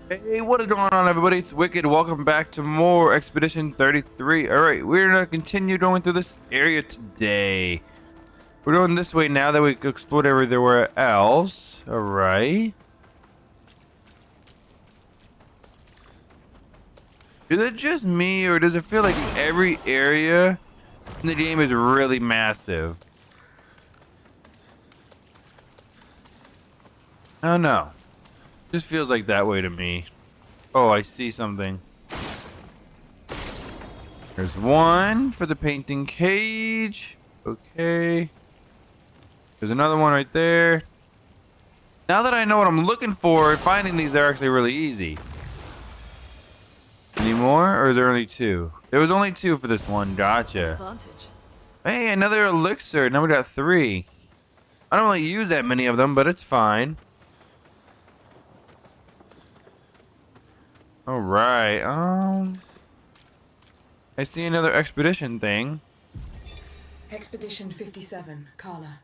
Hey, what is going on, everybody? It's Wicked. Welcome back to more Expedition 33. Alright, we're gonna continue going through this area today. We're going this way now that we explored everywhere else. Alright. Is it just me, or does it feel like every area in the game is really massive? I don't know. Just feels like that way to me. Oh, I see something. There's one for the painting cage. Okay. There's another one right there. Now that I know what I'm looking for, finding these are actually really easy. Any more? Or is there only two? There was only two for this one. Gotcha. Advantage. Hey, another elixir. Now we got three. I don't really use that many of them, but it's fine. Alright, I see another expedition thing. Expedition 57, Carla.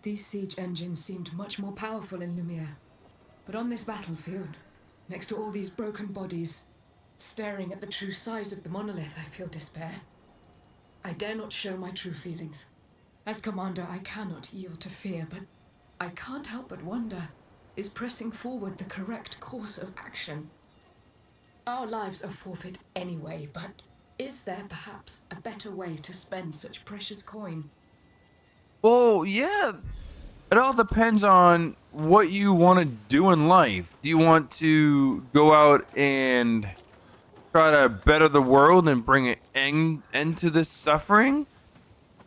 These siege engines seemed much more powerful in Lumiere. But on this battlefield, next to all these broken bodies, staring at the true size of the monolith, I feel despair. I dare not show my true feelings. As commander, I cannot yield to fear, but I can't help but wonder, is pressing forward the correct course of action? Our lives are forfeit anyway, but is there perhaps a better way to spend such precious coin? Well, yeah. It all depends on what you want to do in life. Do you want to go out and try to better the world and bring an end to this suffering?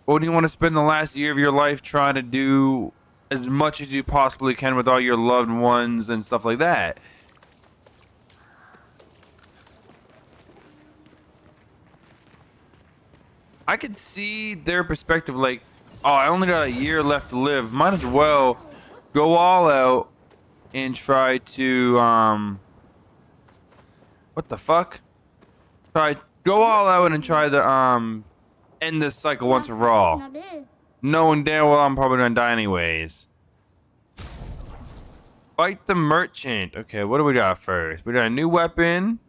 Or do you want to spend the last year of your life trying to do as much as you possibly can with all your loved ones and stuff like that? I could see their perspective like, oh, I only got a year left to live. Might as well go all out and try to, what the fuck? Go all out and try to, end this cycle once and for all. Knowing damn well I'm probably gonna die anyways. Fight the merchant. Okay, what do we got first? We got a new weapon.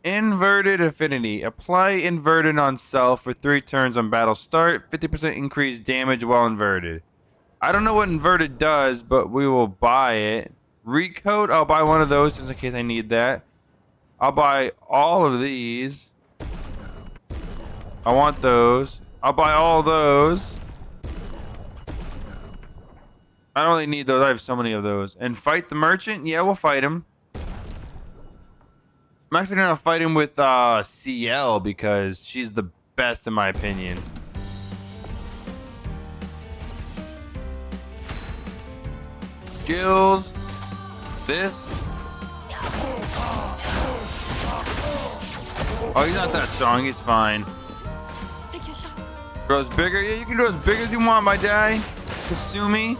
Inverted affinity. Apply inverted on self for 3 turns on battle start. 50% increased damage while inverted. I don't know what inverted does, but we will buy it. Recoat. I'll buy one of those just in case I need that. I'll buy all of these. I want those. I'll buy all those. I don't really need those. I have so many of those. And fight the merchant? Yeah, we'll fight him. I'm actually gonna fight him with CL because she's the best in my opinion. Skills. This. Oh, he's not that strong. He's fine. Take your shot. Grows bigger. Yeah, you can do as big as you want, my guy. Kasumi.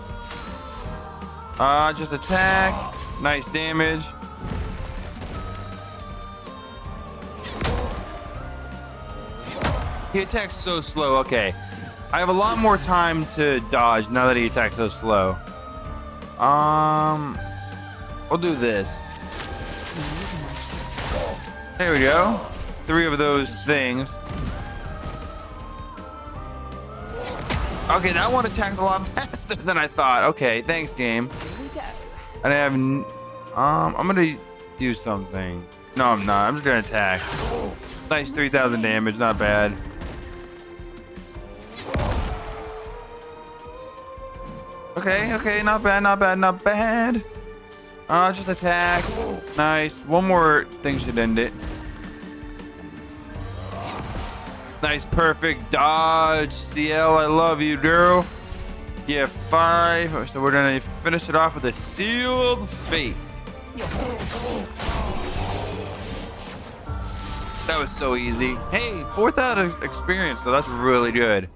Just attack. Nice damage. He attacks so slow. Okay. I have a lot more time to dodge now that he attacks so slow. We'll do this. There we go. 3 of those things. Okay, that one attacks a lot faster than I thought. Okay, thanks, game. And I have... I'm gonna do something. No, I'm not. I'm just gonna attack. Nice 3,000 damage. Not bad. Okay, not bad, not bad, not bad. Just attack. Nice. One more thing should end it. Nice, perfect dodge. CL, I love you, girl. Yeah, 5. So we're gonna finish it off with a sealed fate. That was so easy. Hey, 4,000 experience, so that's really good.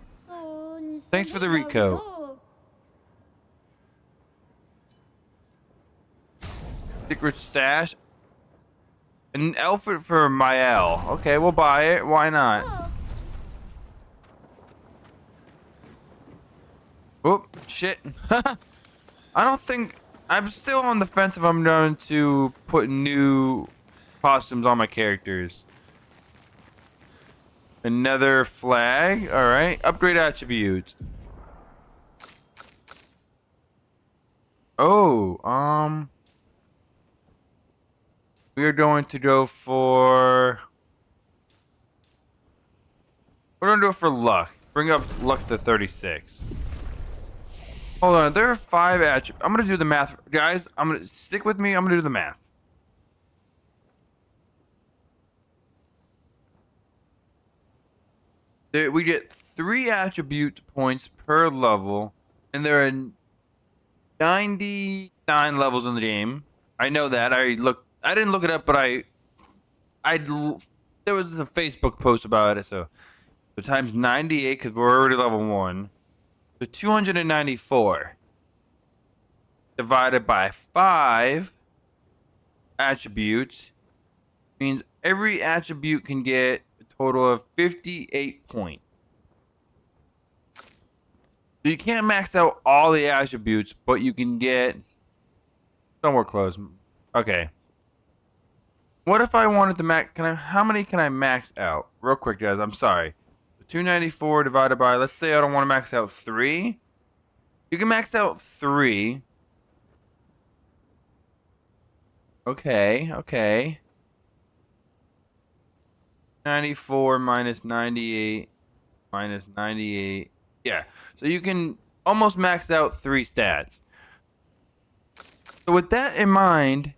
Thanks for the reco. Secret stash. An outfit for Mael. Okay, we'll buy it. Why not? Oh, shit. I don't think I'm still on the fence if I'm going to put new costumes on my characters. Another flag. All right. Upgrade attributes. Oh, we are going to go for. We're gonna do it for luck. Bring up luck to 36. Hold on, there are 5 attributes. I'm gonna do the math, guys. I'm gonna stick with me. I'm gonna do the math. We get 3 attribute points per level, and there are 99 levels in the game. I know that. I didn't look it up, but there was a Facebook post about it. So times 98 because we're already level 1. So 294 divided by 5 attributes means every attribute can get a total of 58 points. So you can't max out all the attributes, but you can get somewhere close. Okay. What if I wanted to max? How many can I max out? Real quick, guys. I'm sorry. 294 divided by. Let's say I don't want to max out 3. You can max out 3. Okay. Okay. 94 minus 98 minus 98. Yeah. So you can almost max out 3 stats. So with that in mind,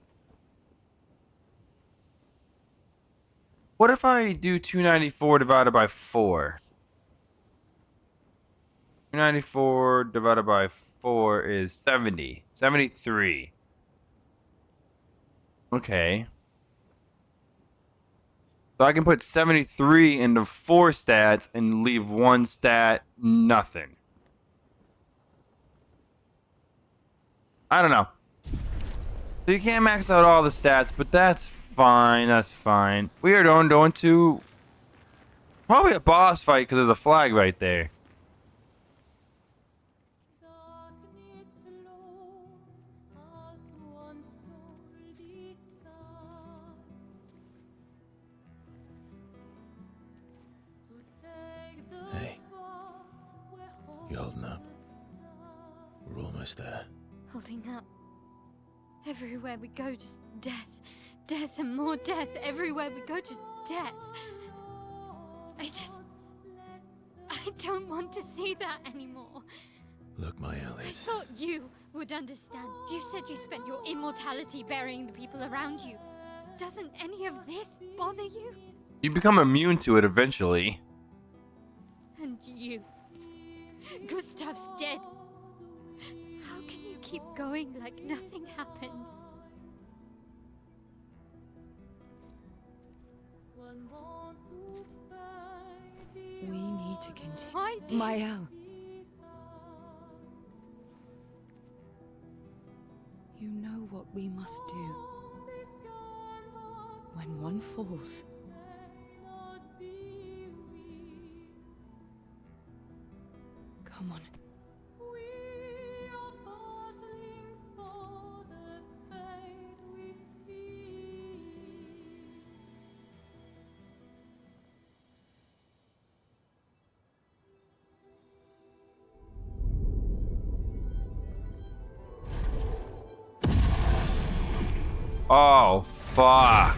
what if I do 294 divided by 4? 294 divided by 4 is 70. 73. Okay. So I can put 73 into 4 stats and leave 1 stat nothing. I don't know. So you can't max out all the stats, but that's fine. That's fine. We are going to probably a boss fight because there's a flag right there. Hey, you holding up? We're almost there. Holding up. Everywhere we go, just death. Death and more death. Everywhere we go, just death. I don't want to see that anymore. Look, my I Elliot. thought you would understand. You said you spent your immortality burying the people around you. Doesn't any of this bother you? You become immune to it eventually. And you. Gustav's dead. How can you keep going like nothing happened? We need to continue. Why do Mael. You know what we must do. When one falls, come on. Oh, fuck.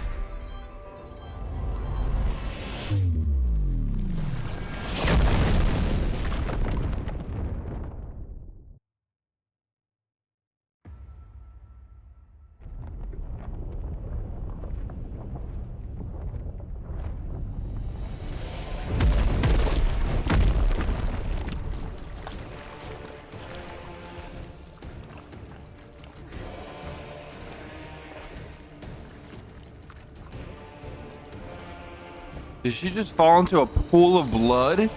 Did she just fall into a pool of blood?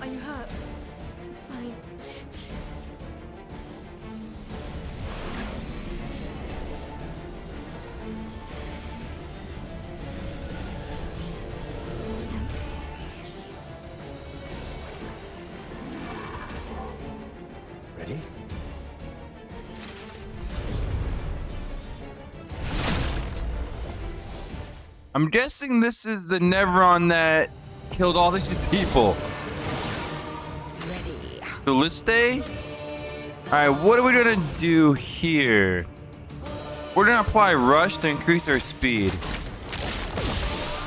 Are you hurt? Fine. I'm guessing this is the Nevron that killed all these people. Ready. Balliste? Alright, what are we gonna do here? We're gonna apply rush to increase our speed.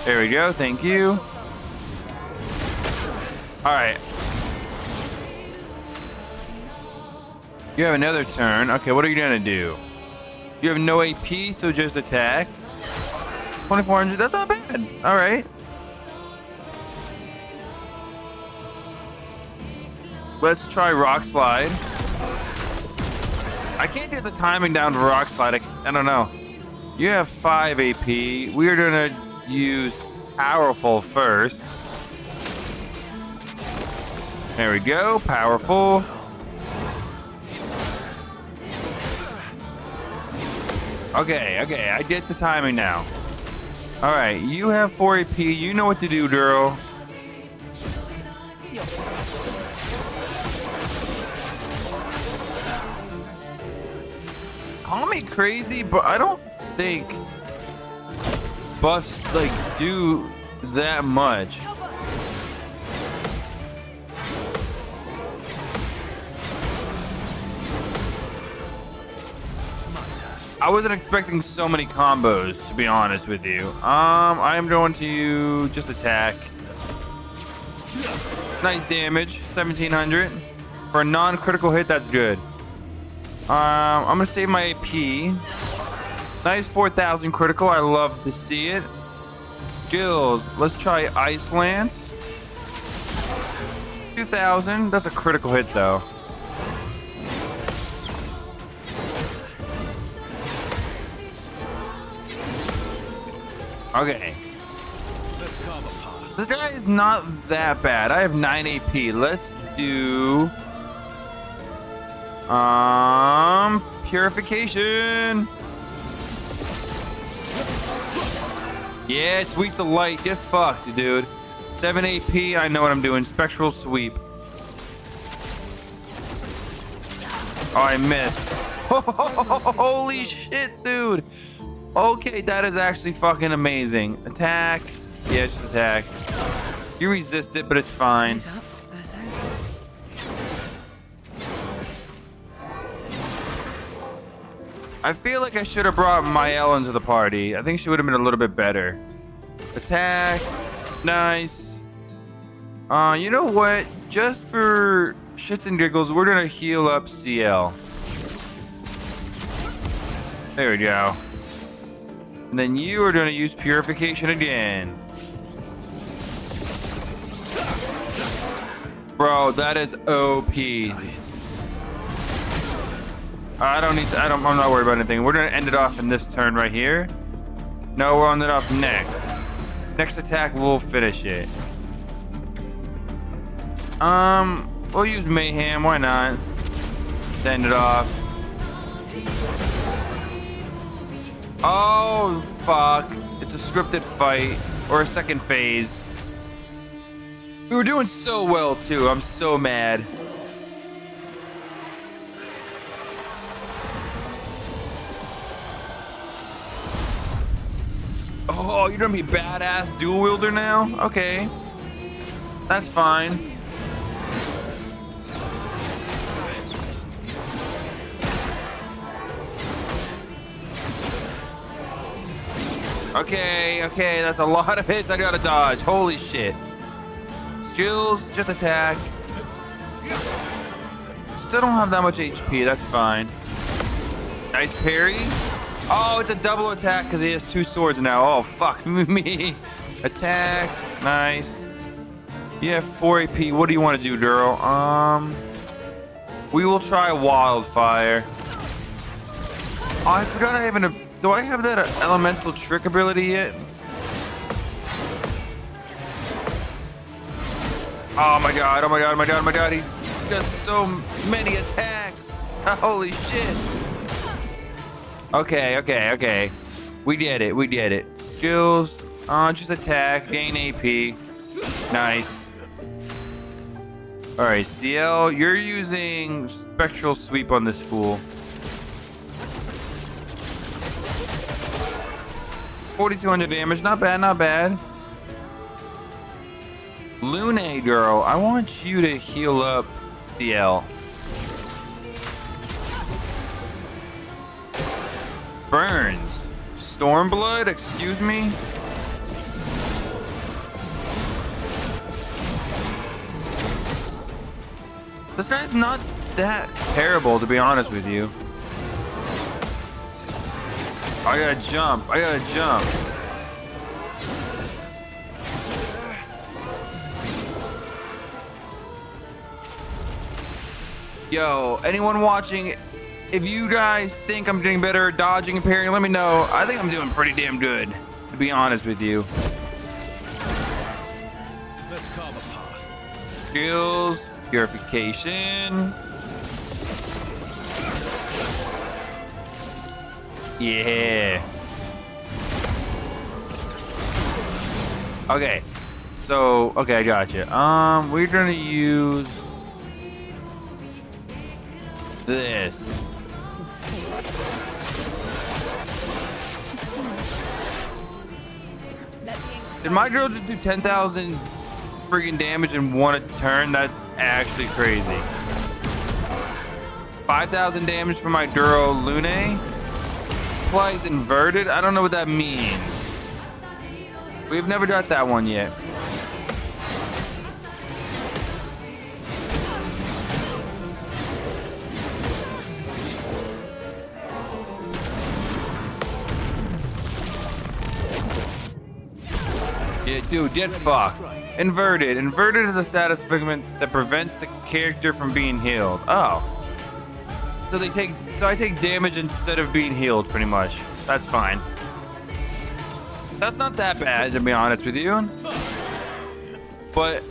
There we go, thank you. Alright. You have another turn. Okay, what are you gonna do? You have no AP, so just attack. 2400, that's not bad. Alright. Let's try Rock Slide. I can't get the timing down to Rock Slide. I don't know. You have 5 AP. We are gonna use Powerful first. There we go. Powerful. Okay, I get the timing now. Alright, you have 4 AP. You know what to do, girl. Call me crazy, but I don't think buffs like do that much. I wasn't expecting so many combos, to be honest with you. I am going to just attack. Nice damage, 1700. For a non-critical hit, that's good. I'm gonna save my AP. Nice 4000 critical, I love to see it. Skills, let's try Ice Lance. 2000, that's a critical hit though. Okay. This guy is not that bad. I have 9 AP. Let's do Purification. Yeah, it's weak to light. Get fucked, dude. 7 AP. I know what I'm doing. Spectral Sweep. Oh, I missed. Holy shit, dude. Okay, that is actually fucking amazing. Attack. Yeah, just attack. You resist it, but it's fine. I feel like I should have brought Mael into the party. I think she would have been a little bit better. Attack. Nice. You know what? Just for shits and giggles, we're gonna heal up CL. There we go. And then you are going to use Purification again. Bro, that is OP. I'm not worried about anything. We're going to end it off in this turn right here. No, we'll end it off next. Next attack, we'll finish it. We'll use Mayhem. Why not? End it off. Oh, fuck. It's a scripted fight. Or a second phase. We were doing so well, too. I'm so mad. Oh, you're gonna be badass dual wielder now? Okay. That's fine. Okay, that's a lot of hits I gotta dodge. Holy shit. Skills, just attack. Still don't have that much HP, that's fine. Nice parry. Oh, it's a double attack because he has 2 swords now. Oh, fuck me. Attack, nice. You have 4 AP, what do you want to do, girl? We will try Wildfire. Oh, I forgot I have an... Do I have that elemental trick ability yet? Oh my god, oh my god, oh my god, oh my god. He does so many attacks. Holy shit. Okay. We did it. Skills. Just attack, gain AP. Nice. Alright, CL, you're using Spectral Sweep on this fool. 4,200 damage. Not bad, not bad. Lune girl, I want you to heal up CL. Burns. Stormblood, excuse me? This guy's not that terrible, to be honest with you. I gotta jump. I gotta jump. Yo, anyone watching, if you guys think I'm getting better at dodging and parrying, let me know. I think I'm doing pretty damn good, to be honest with you. Let's carve a path. Skills, purification. Yeah. Okay. So, okay, I got you. We're gonna use this. Did my girl just do 10,000 freaking damage in one turn? That's actually crazy. 5,000 damage for my girl Lune. Applies inverted. I don't know what that means. We've never got that one yet. Yeah, dude, get fucked. Inverted. Inverted is a status figment that prevents the character from being healed. Oh. So I take damage instead of being healed, pretty much. That's fine. That's not that bad, to be honest with you. But,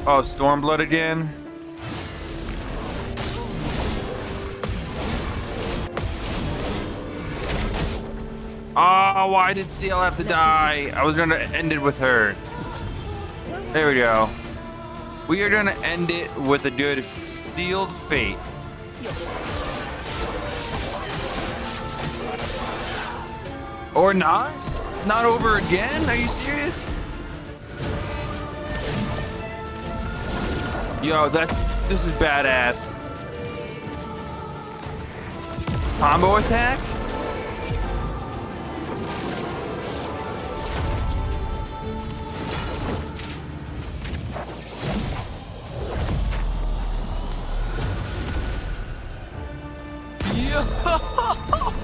oh, Stormblood again. Oh, why did CL have to die? I was gonna end it with her. There we go. We are gonna end it with a good sealed fate. Or not? Not over again? Are you serious? Yo, this is badass. Combo attack?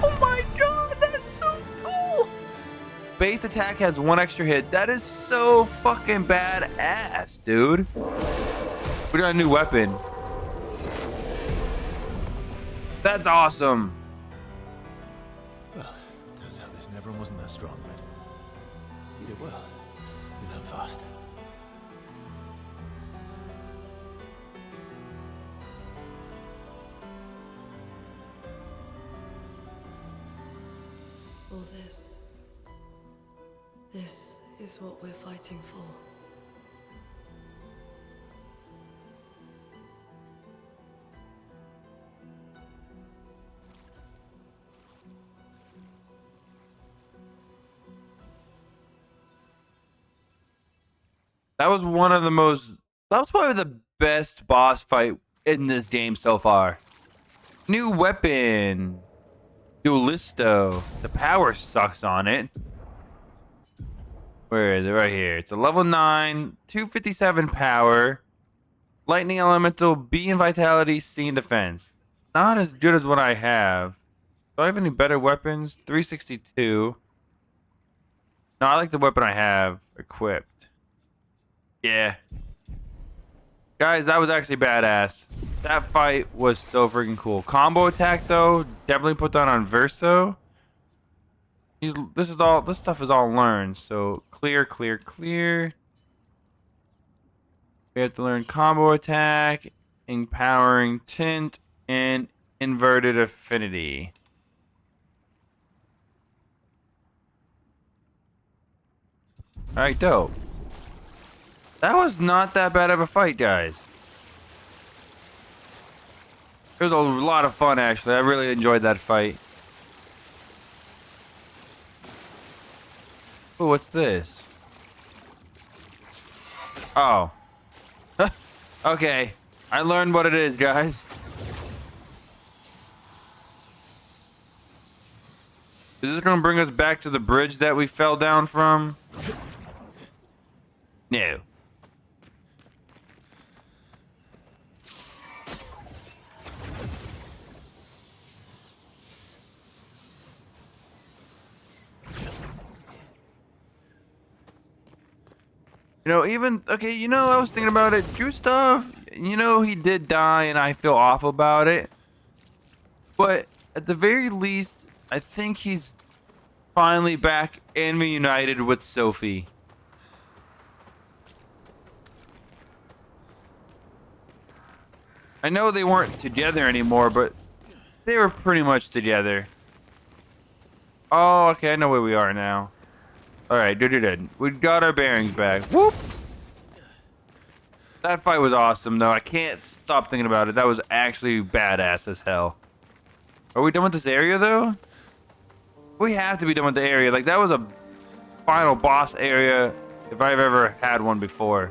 Oh my god, that's so cool! Base attack has one extra hit. That is so fucking badass, dude. We got a new weapon. That's awesome. Well, turns out this Neveron wasn't that strong, but you did well. You learn fast. All this is what we're fighting for. That was one of the most... That was probably the best boss fight in this game so far. New weapon. Duelisto. The power sucks on it. Where is it? Right here. It's a level 9, 257 power. Lightning Elemental, B in Vitality, C in Defense. Not as good as what I have. Do I have any better weapons? 362. No, I like the weapon I have equipped. Yeah. Guys, that was actually badass. That fight was so freaking cool. Combo attack, though, definitely put that on Verso. This stuff is all learned. So clear. We have to learn combo attack, empowering tint, and inverted affinity. Alright, dope. That was not that bad of a fight, guys. It was a lot of fun, actually. I really enjoyed that fight. Oh, what's this? Oh. Okay. I learned what it is, guys. Is this gonna bring us back to the bridge that we fell down from? No. You know, even, okay, you know, I was thinking about it. Gustav, you know, he did die and I feel awful about it. But at the very least, I think he's finally back and reunited with Sophie. I know they weren't together anymore, but they were pretty much together. Oh, okay, I know where we are now. Alright, we got our bearings back. Whoop! That fight was awesome, though. I can't stop thinking about it. That was actually badass as hell. Are we done with this area, though? We have to be done with the area. Like, that was a final boss area if I've ever had one before.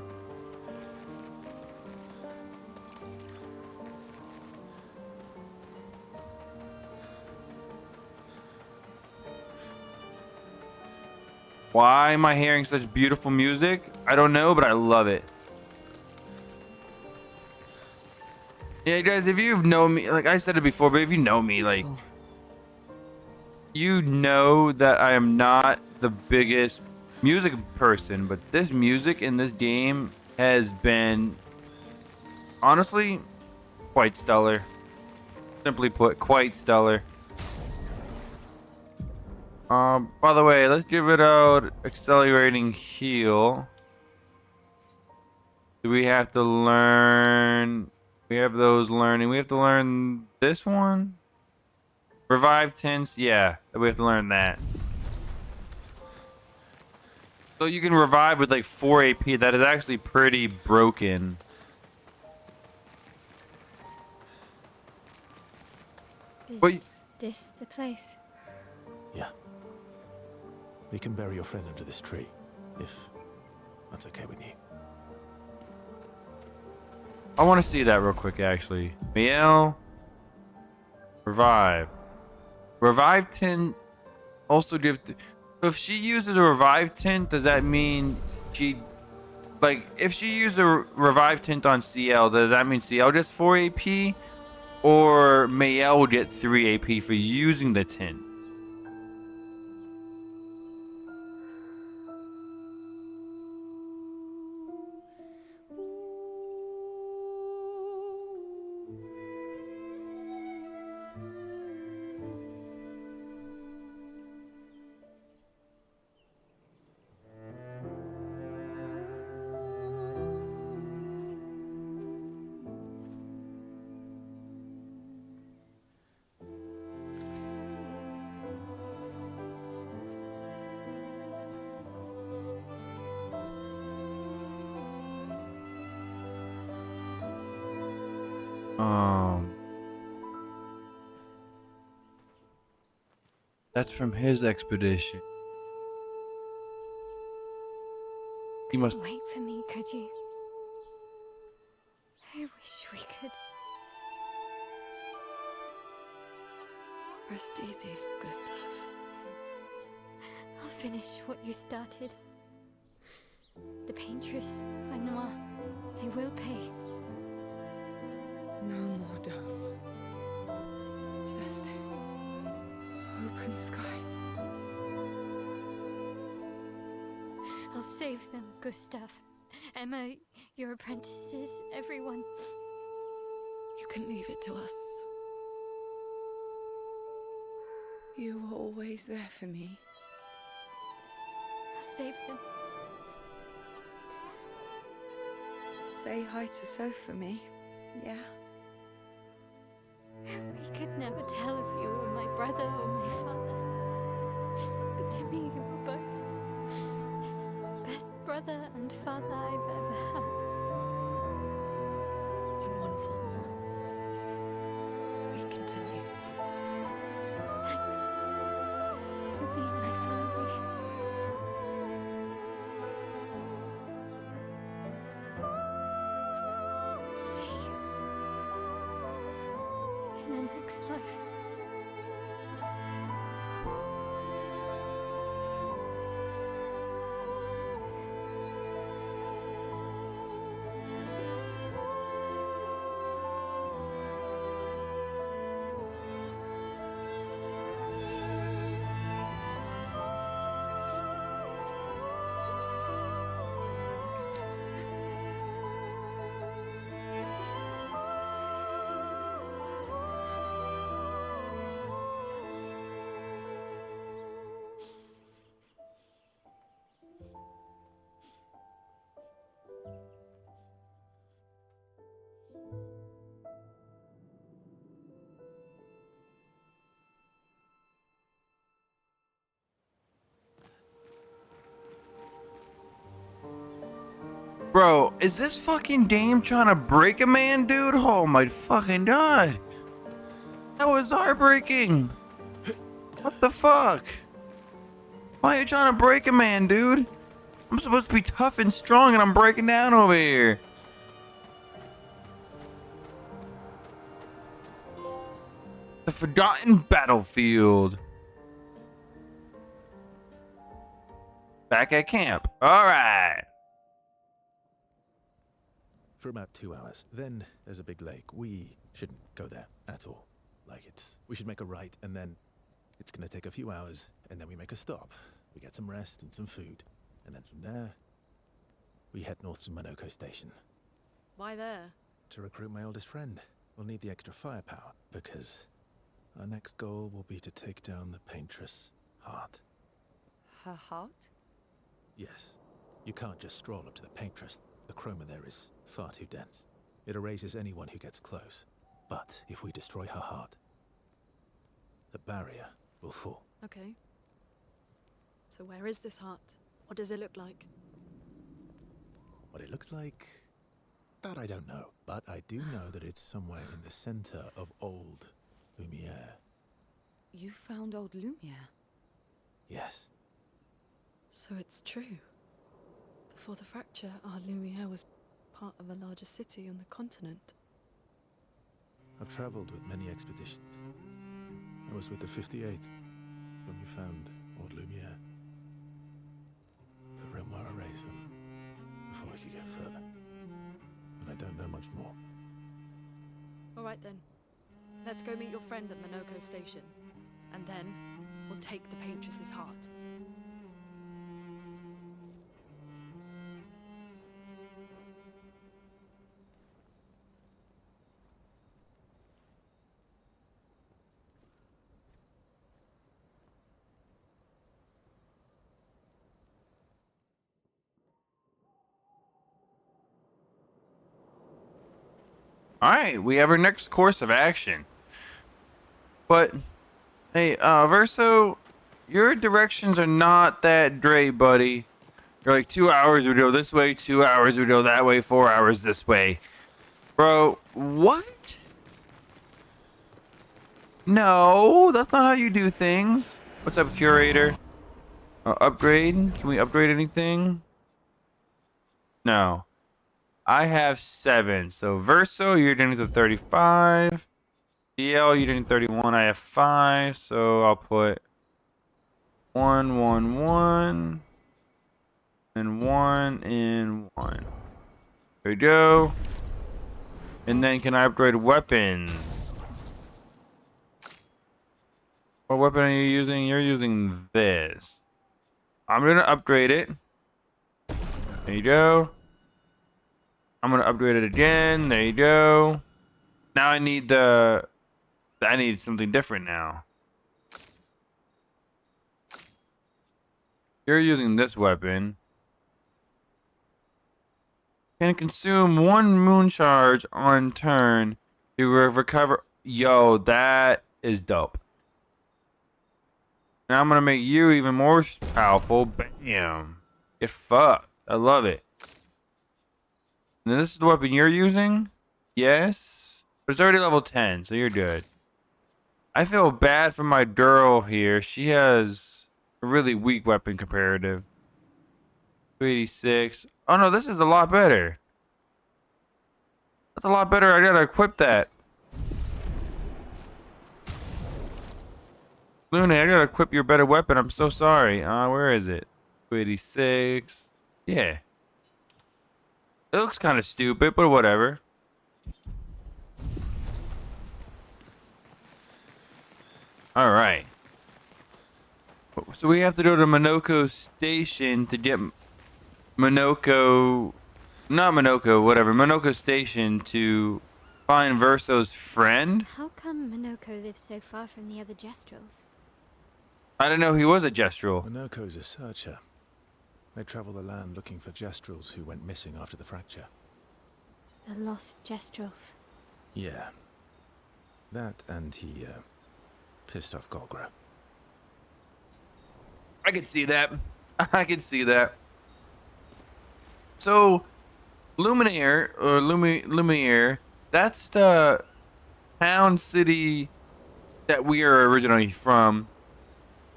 Why am I hearing such beautiful music? I don't know, but I love it. Yeah, guys, if you've known me, like I said it before, but if you know me, like, you know that I am not the biggest music person, but this music in this game has been, honestly, quite stellar. Simply put, quite stellar. By the way, let's give it out accelerating heal. Do we have to learn? We have those learning. We have to learn this one? Revive tints? Yeah, we have to learn that. So you can revive with like 4 AP. That is actually pretty broken. Is this the place? Yeah. We can bury your friend under this tree, if that's okay with you. I want to see that real quick, actually. Miel. Revive. Revive tint also give... So if she uses a revive tint, does that mean she... Like, if she uses a revive tint on CL, does that mean CL gets 4 AP? Or Mael will get 3 AP for using the tint? That's from his expedition. He must... Wait for me, could you? I wish we could. Rest easy, Gustav. I'll finish what you started. The paintress, Noir, they will pay. No more dome. Just open skies. I'll save them, Gustav. Emma, your apprentices, everyone. You can leave it to us. You were always there for me. I'll save them. Say hi to Soph for me, yeah? We could never tell if you were my brother or my father. But to me, you were both. Best brother and father I've ever had. When one falls, we continue. Thanks for being my family. next life. Bro, is this fucking dame trying to break a man, dude? Oh my fucking god. That was heartbreaking. What the fuck? Why are you trying to break a man, dude? I'm supposed to be tough and strong and I'm breaking down over here. The forgotten battlefield. Back at camp. Alright. For about 2 hours. Then there's a big lake. We shouldn't go there at all. We should make a right, and then it's gonna take a few hours, and then we make a stop. We get some rest and some food, and then from there, we head north to Minoko Station Why there? to recruit my oldest friend. We'll need the extra firepower, because our next goal will be to take down the paintress Heart. Her heart? Yes. You can't just stroll up to the paintress. The chroma there is far too dense. It erases anyone who gets close. But if we destroy her heart, the barrier will fall. Okay. So where is this heart? What does it look like? What it looks like, that I don't know. But I do know that it's somewhere in the center of old Lumiere. You found old Lumiere. Yes. So it's true. Before the fracture, our Lumiere was part of a larger city on the continent. I've traveled with many expeditions. I was with the 58th when we found old Lumiere. But Renoir erased them before we could get further. And I don't know much more. All right then. Let's go meet your friend at Minoko Station. And then, we'll take the paintress's heart. Alright, we have our next course of action. But, hey, Verso, your directions are not that great, buddy. You're like 2 hours we go this way, 2 hours we go that way, 4 hours this way. Bro, what? No, that's not how you do things. What's up, curator? Upgrade? Can we upgrade anything? No. I have 7. So Verso, you're doing to 35. DL, you're doing 31. I have 5. So I'll put 1, 1, 1. And 1 and 1. There we go. And then can I upgrade weapons? What weapon are you using? You're using this. I'm gonna upgrade it. There you go. I'm gonna upgrade it again. There you go. Now I need something different now. You're using this weapon. Can consume 1 moon charge on turn to recover. Yo, that is dope. Now I'm gonna make you even more powerful. Bam. Get fucked. I love it. And this is the weapon you're using? Yes. But it's already level 10, so you're good. I feel bad for my girl here. She has a really weak weapon comparative. 286. Oh no, this is a lot better. That's a lot better. I gotta equip that. Luna, I gotta equip your better weapon. I'm so sorry. Where is it? 286. Yeah. It looks kind of stupid, but whatever. All right. So we have to go to Minoko Station to get Minoko, not Minoko, whatever, Minoko Station to find Verso's friend. How come Minoko lives so far from the other Jestrels? I didn't know he was a Gestrel. Monoko's a searcher. They travel the land looking for Jestrels who went missing after the fracture. The lost Jestrels. Yeah. That and he, pissed off Golgra. I could see that. I could see that. So, Luminaire, or Lumiere, that's the town city that we are originally from.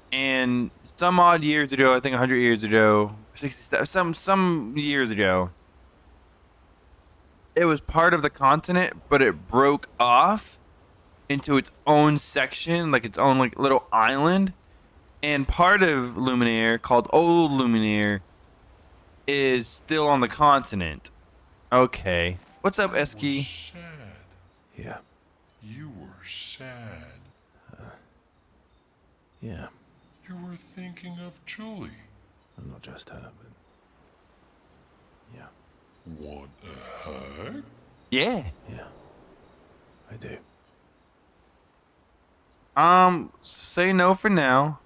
And some odd years ago, I think 100 years ago, 60, some years ago, it was part of the continent, but it broke off into its own section, like its own like little island. And part of Luminaire, called Old Luminaire, is still on the continent. Okay. What's up, Eski? Sad. Yeah. You were sad. Yeah. You were thinking of Julie. And not just her, but... Yeah. Want a hug? Yeah. Yeah. I do. Say no for now.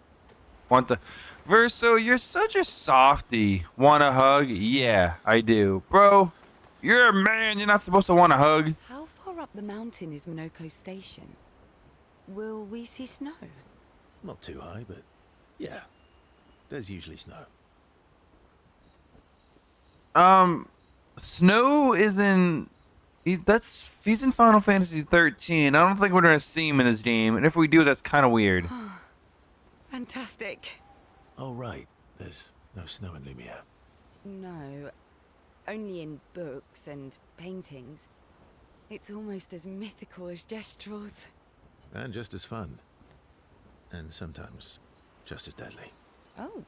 Want the Verso, you're such a softie. Want a hug? Yeah, I do. Bro, you're a man. You're not supposed to want a hug. How far up the mountain is Minoko Station? Will we see snow? Not too high, but... Yeah. There's usually snow. Snow is in... He's in Final Fantasy 13. I don't think we're gonna see him in this game, and if we do, that's kind of weird. Fantastic. Oh, right. There's no snow in Lumiere. No, only in books and paintings. It's almost as mythical as Jestrels. And just as fun. And sometimes just as deadly. Oh.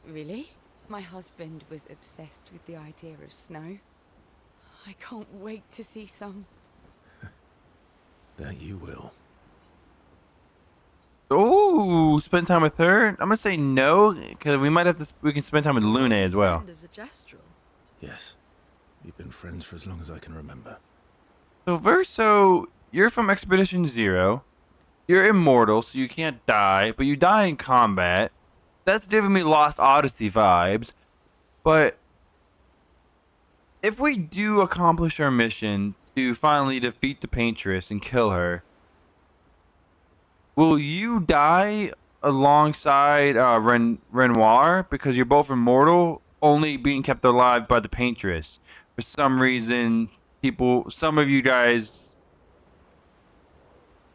Really? My husband was obsessed with the idea of snow. I can't wait to see some. That you will. Oh, spend time with her? I'm gonna say no, because we might have to. We can spend time with Luna as well. As a Jestral. Yes. We've been friends for as long as I can remember. So Verso, you're from Expedition Zero. You're immortal, so you can't die, but you die in combat. That's giving me Lost Odyssey vibes. But if we do accomplish our mission to finally defeat the Paintress and kill her, will you die alongside Renoir? Because you're both immortal, only being kept alive by the Paintress. For some reason, some of you guys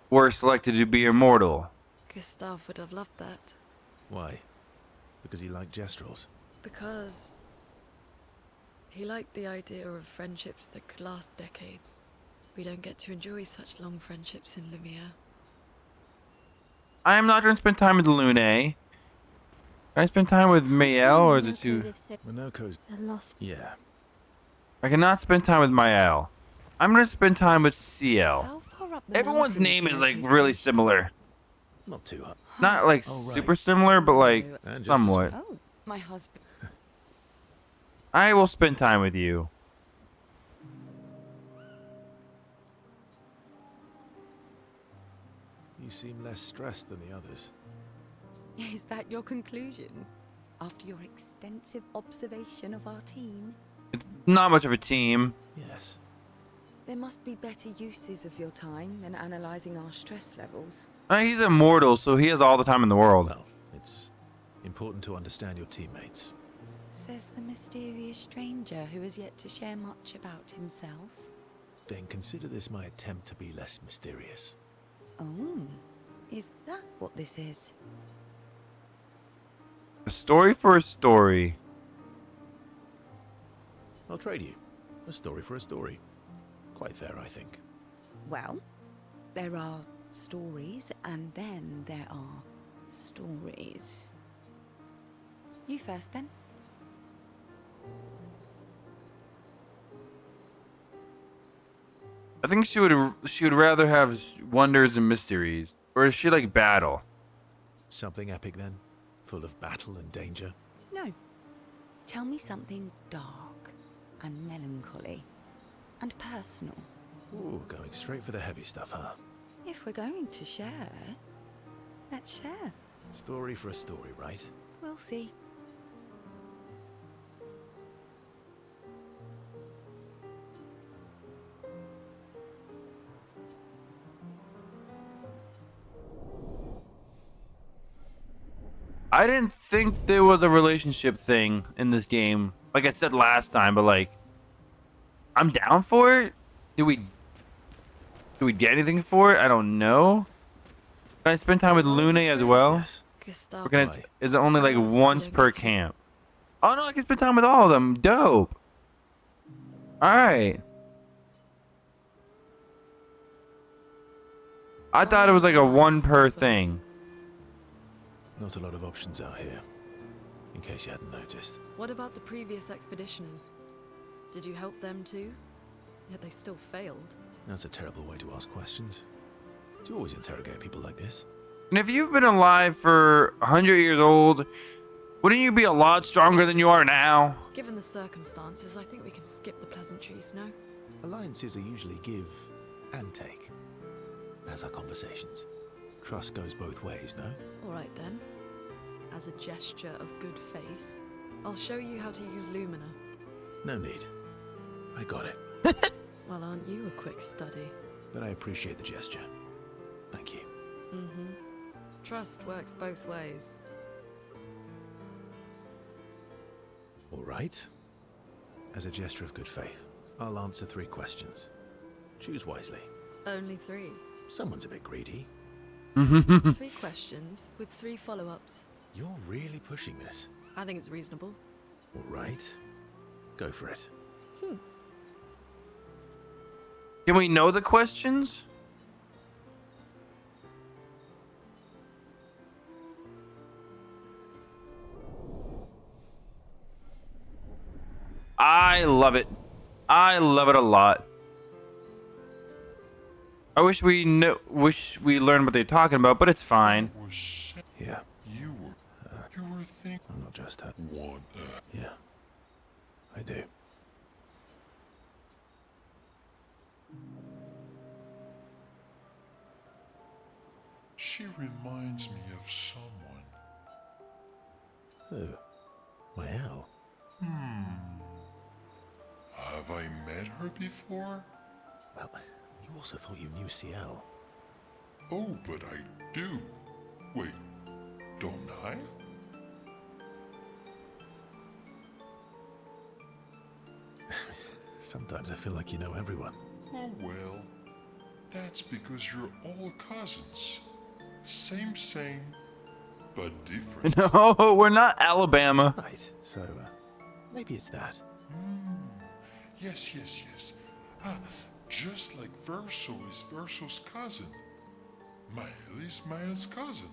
were selected to be immortal. Gustav would have loved that. Why? Because he liked Jestrels. Because he liked the idea of friendships that could last decades. We don't get to enjoy such long friendships in Lumiere. I am not going to spend time with Lune. Can I spend time with Mael, or is it too... Monoko's... The lost. Yeah. I cannot spend time with Mael. I'm going to spend time with CL. How far up the Everyone's mountain name is like Minoko really Station? similar. Not too hot. Not like Oh, right. super similar, but like No. And just as somewhat. Oh, my husband. I will spend time with you. You seem less stressed than the others. Is that your conclusion? After your extensive observation of our team? It's not much of a team. Yes. There must be better uses of your time than analysing our stress levels. He's immortal, so he has all the time in the world. Well, it's important to understand your teammates. Says the mysterious stranger who has yet to share much about himself. Then consider this my attempt to be less mysterious. Oh, is that what this is? A story for a story. I'll trade you. A story for a story. Quite fair, I think. Well, there are stories, and then there are stories. You first, then. I think she would rather have wonders and mysteries, or is she like battle? Something epic then? Full of battle and danger? No. Tell me something dark and melancholy and personal. Ooh, going straight for the heavy stuff, huh? If we're going to share, let's share. Story for a story, right? We'll see. I didn't think there was a relationship thing in this game, like I said last time, but like, I'm down for it. Do we get anything for it? I don't know. Can I spend time with Lune as well? Yes. Gustavo. Or can it, Right. is it only like Yes, once you per don't get to. camp? Oh no, I can spend time with all of them. Dope. All right. I thought it was like a one per thing. Not a lot of options out here, in case you hadn't noticed. What about the previous expeditioners? Did you help them too? Yet they still failed. That's a terrible way to ask questions. Do you always interrogate people like this? And if you've been alive for 100 years old, wouldn't you be a lot stronger than you are now? Given the circumstances, I think we can skip the pleasantries, no? Alliances are usually give and take, as are conversations. Trust goes both ways, no? Alright then. As a gesture of good faith, I'll show you how to use Lumina. No need. I got it. Well, aren't you a quick study? But I appreciate the gesture. Thank you. Mm-hmm. Trust works both ways. All right. As a gesture of good faith, I'll answer 3 questions. Choose wisely. Only 3. Someone's a bit greedy. 3 questions with 3 follow-ups. You're really pushing this. I think it's reasonable. All right. Go for it. Can we know the questions? I love it. I love it a lot. I wish we learned what they're talking about, but it's fine. Was sad. Yeah. You were thinking I'm not just her. one. Yeah. I do. She reminds me of someone. Who? My owl. Have I met her before? Well, you also thought you knew CL. Oh, but I do. Wait, don't I? Sometimes I feel like you know everyone. Oh well, that's because you're all cousins. Same, but different. No, we're not Alabama. Right, so maybe it's that. Yes. Ah, just like Verso is Verso's cousin. Mael is Mael's cousin.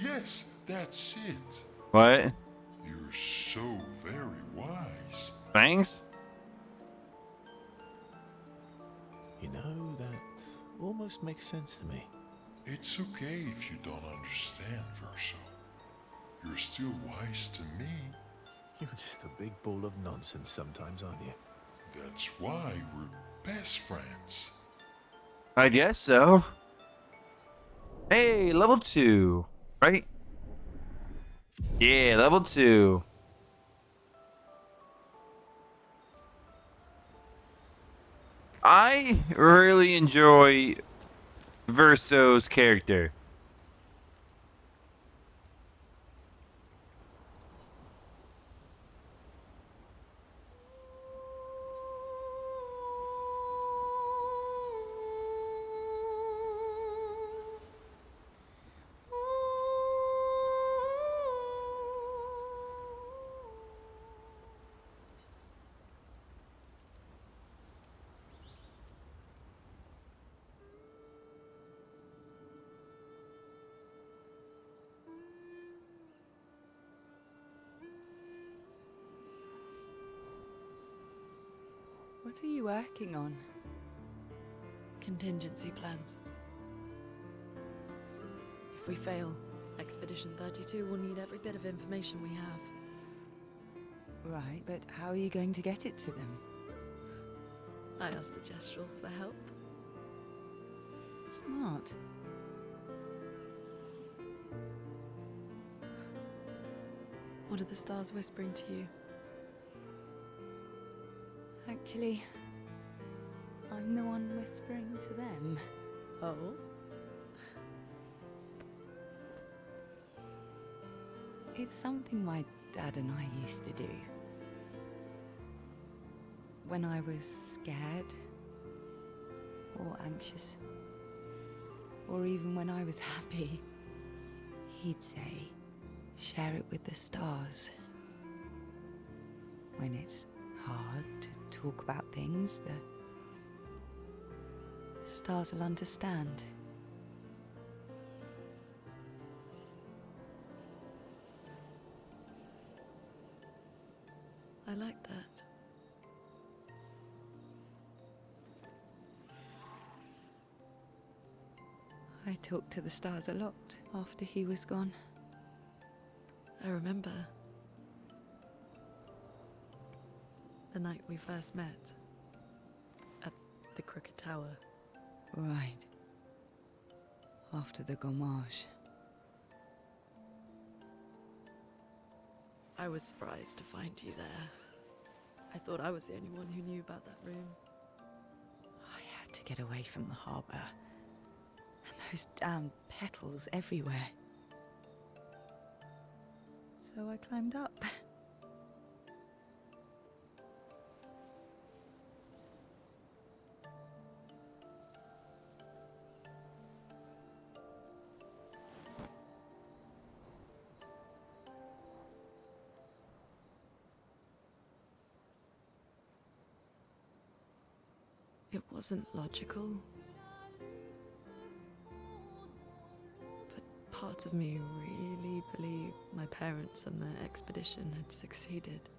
Yes, that's it. What? You're so very wise. Thanks? You know, that almost makes sense to me. It's okay if you don't understand, Verso. You're still wise to me. You're just a big ball of nonsense sometimes, aren't you? That's why we're best friends. I guess so. Hey, level 2, right? Yeah, level 2. I really enjoy Verso's character. What are you working on? Contingency plans. If we fail, Expedition 32 will need every bit of information we have. Right, but how are you going to get it to them? I asked the Gestrals for help. Smart. What are the stars whispering to you? Actually, I'm the one whispering to them. Oh? It's something my dad and I used to do. When I was scared, or anxious, or even when I was happy, he'd say, share it with the stars. When it's hard to talk about things, the stars will understand. I like that. I talked to the stars a lot after he was gone. I remember the night we first met at the Crooked Tower. Right. After the gommage. I was surprised to find you there. I thought I was the only one who knew about that room. I had to get away from the harbour. And those damn petals everywhere. So I climbed up. It wasn't logical. But part of me really believed my parents and their expedition had succeeded.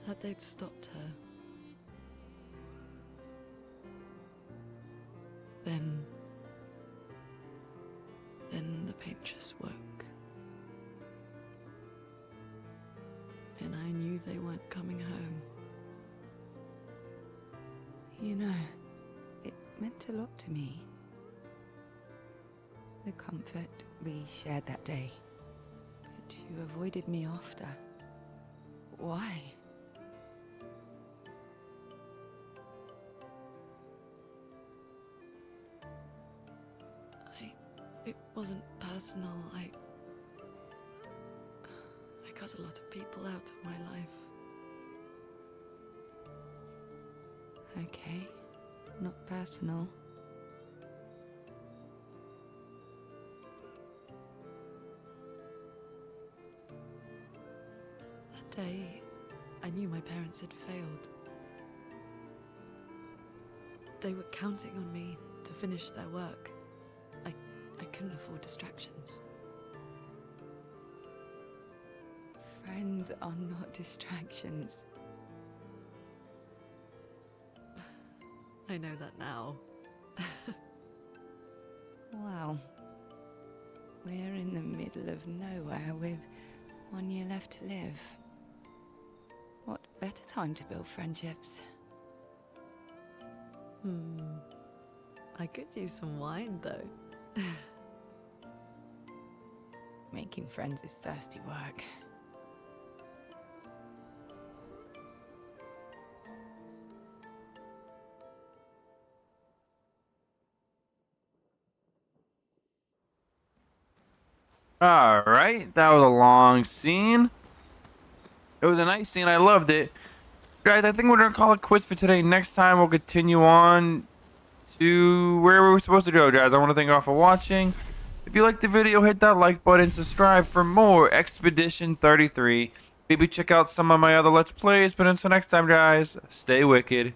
That they'd stopped her. Then the paint just woke. And I knew they weren't coming home. You know, it meant a lot to me. The comfort we shared that day. But you avoided me after. Why? It wasn't personal. I cut a lot of people out of my life. Okay, not personal. That day, I knew my parents had failed. They were counting on me to finish their work. I couldn't afford distractions. Friends are not distractions. I know that now. Wow. We're in the middle of nowhere with 1 year left to live. What better time to build friendships? I could use some wine, though. Making friends is thirsty work. Alright, that was a long scene. It was a nice scene, I loved it. Guys, I think we're gonna call it quits for today. Next time we'll continue on to where we were supposed to go, guys. I want to thank you all for watching. If you liked the video, hit that like button, subscribe for more Expedition 33. Maybe check out some of my other Let's Plays, but until next time, guys, stay wicked.